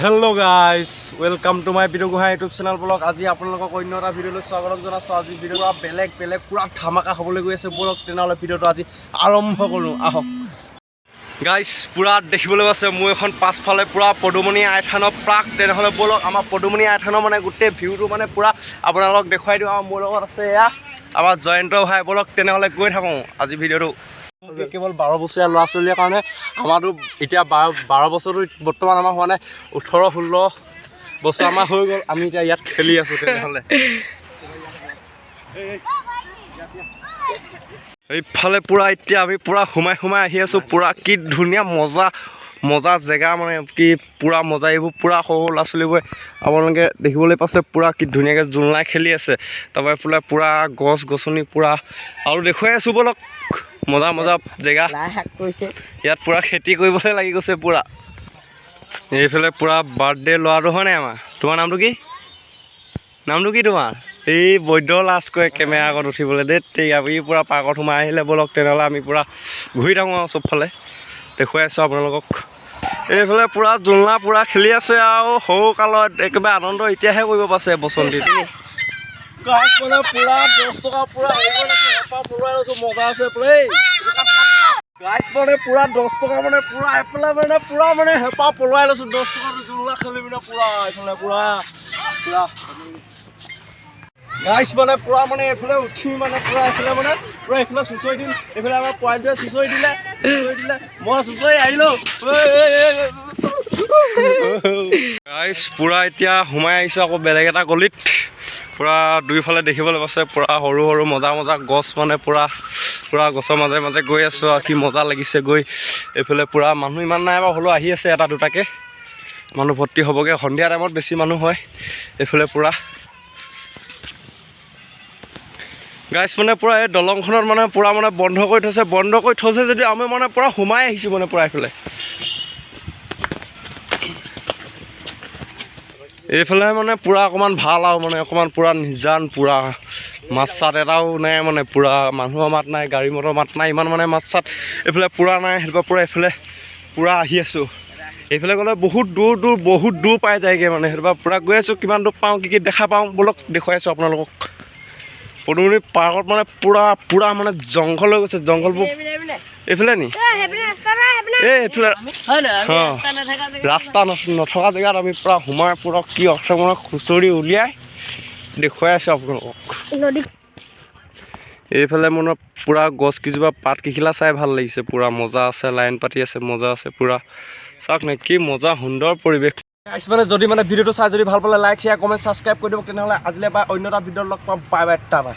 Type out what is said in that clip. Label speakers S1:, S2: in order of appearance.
S1: Hello guys, welcome to my video Guha YouTube channel blog. আজি আপোনালোকক অন্য এটা ভিডিঅ'লৈ স্বাগতম জনাইছো। আজি ভিডিঅ'টো বেলেগ পুৰা ধামাকা হ'বলৈ গৈ আছে। বলক তেনেহ'লে ভিডিঅ'টো আজি আৰম্ভ কৰোঁ আহক। গাইজ পুৰা দেখিবলৈ আছে মোৰ এখন পাছফালে পুৰা পদুমণি আইথানৰ প্ৰাক। তেনেহ'লে বলক আমাৰ পদুমণি আইথানৰ মানে গোটেই ভিউটো মানে পুৰা আপোনালোকক দেখুৱাই দিওঁ। আৰু মোৰ লগত আছে এয়া আমাৰ জয়ন্ত ভাই। বলক তেনেহ'লে গৈ থাকোঁ আজি ভিডিঅ'টো। কেৱল 12 বছৰীয়া ল'ৰা ছোৱালীৰ কাৰণে আমাৰতো এতিয়া 12 বছৰটো বৰ্তমান আমাৰ হোৱা নাই, 18-16 বছৰ আমাৰ হৈ গ'ল। আমি এতিয়া ইয়াত খেলি আছোঁ। তেনেহ'লে এইফালে পুৰা এতিয়া আমি পুৰা সোমাই আহি আছোঁ। পুৰা কি ধুনীয়া মজা জেগা, মানে কি পুৰা মজা। এইবোৰ পুৰা সৰু ল'ৰা ছোৱালীবোৰে আপোনালোকে দেখিবলৈ পাইছে পুৰা কি ধুনীয়াকৈ জোলনাই খেলি আছে। তাৰপৰা এইফালে পুৰা গছ গছনি পুৰা আৰু দেখুৱাই আছোঁ। বলক মজা জেগা। ইয়াত পুৰা খেতি কৰিবলৈ লাগি গৈছে পুৰা। এইফালে পুৰা বাৰ্থডে ল'ৰাটো হয় নাই আমাৰ? তোমাৰ নামটো কি তোমাৰ? এই বৈদ্য লাজ কৰে কেমেৰা আগত উঠিবলৈ দেই। আপুনি পুৰা পাৰ্কত সোমাই আহিলে। বলক তেনেহ'লে আমি পুৰা ঘূৰি থাকোঁ আৰু চবফালে দেখুৱাই আছোঁ আপোনালোকক। এইফালে পুৰা জোলনা পুৰা খেলি আছে আৰু সৰু কালত একেবাৰে আনন্দ এতিয়াহে কৰিব পাৰিছে বসন্তীত। গাইছ মানে পুৰা 10 টকা পুৰা হেঁপাহ পলোৱাই লৈছোঁ। মজা আছে পুৰা। গাইছ মানে পুৰা 10 টকা মানে পুৰা এইফালে মানে পুৰা মানে হেঁপাহ পলোৱাই লৈছোঁ। 10 টকাটো জোলনা খেলি পিনে পুৰা এইফালে পুৰা গাইছ মানে পুৰা মানে এইফালে উঠি মানে পুৰা এইফালে চুঁচৰি দিম। এইফালে আমাৰ পোৱালিটোৱে চুঁচৰি দিলে মই চুঁচৰি আহিলোঁ। গাইছ পুৰা এতিয়া সোমাই আহিছোঁ আকৌ বেলেগ এটা গলিত। পুৰা দুইফালে দেখিবলৈ পাইছে পুৰা সৰু মজা গছ, মানে পুৰা গছৰ মাজে গৈ আছোঁ আৰু কি মজা লাগিছে গৈ। এইফালে পুৰা মানুহ ইমান নাই বাৰু, হ'লেও আহি আছে এটা দুটাকৈ। মানুহ ভৰ্তি হ'বগৈ, সন্ধিয়া টাইমত বেছি মানুহ হয় এইফালে পুৰা। গাইছ মানে পুৰা এই দলংখনত মানে পুৰা মানে বন্ধ কৰি থৈছে যদি আমি মানে পুৰা সোমাই আহিছোঁ মানে পুৰা এইফালে। এইফালে মানে পুৰা অকণমান ভাল আৰু মানে অকণমান পুৰা নিজান, পুৰা মাছ চাত এটাও নাই, মানে পুৰা মানুহৰ মাত নাই, গাড়ী মটৰ মাত নাই, ইমান মানে মাছ চাত এইফালে পুৰা নাই। সেইটোপৰা পুৰা এইফালে পুৰা আহি আছোঁ। এইফালে গ'লে বহুত দূৰ পাই যায়গৈ, মানে সেইটোপৰা পুৰা গৈ আছোঁ। কিমান দূৰ পাওঁ কি দেখা পাওঁ বলক দেখুৱাই আছোঁ আপোনালোকক। পদুমণি পাৰ্কত মানে পুৰা মানে জংঘল হৈ গৈছে। জংঘলবোৰ এইফালে নি এইফালে ৰাস্তা নথকা জেগাত আমি পুৰা সোমাই পুৰা কি অসমত খুচৰি উলিয়াই দেখুৱাই আছোঁ আপোনালোকক। এইফালে মানে পুৰা গছ কেইজোপা পাত কেইখিলা চাই ভাল লাগিছে। পুৰা মজা আছে, লাইন পাতি আছে, মজা আছে পুৰা। চাওক নে কি মজা সুন্দৰ পৰিৱেশ। মানে যদি মানে ভিডিঅ'টো চাই যদি ভাল পালে লাইক শ্বেয়াৰ কমেণ্ট ছাবস্ক্ৰাইব কৰি দিব। তেনেহ'লে আজিলৈ বা অন্য এটা ভিডিঅ'ত লগ পাম। বাই টাটা।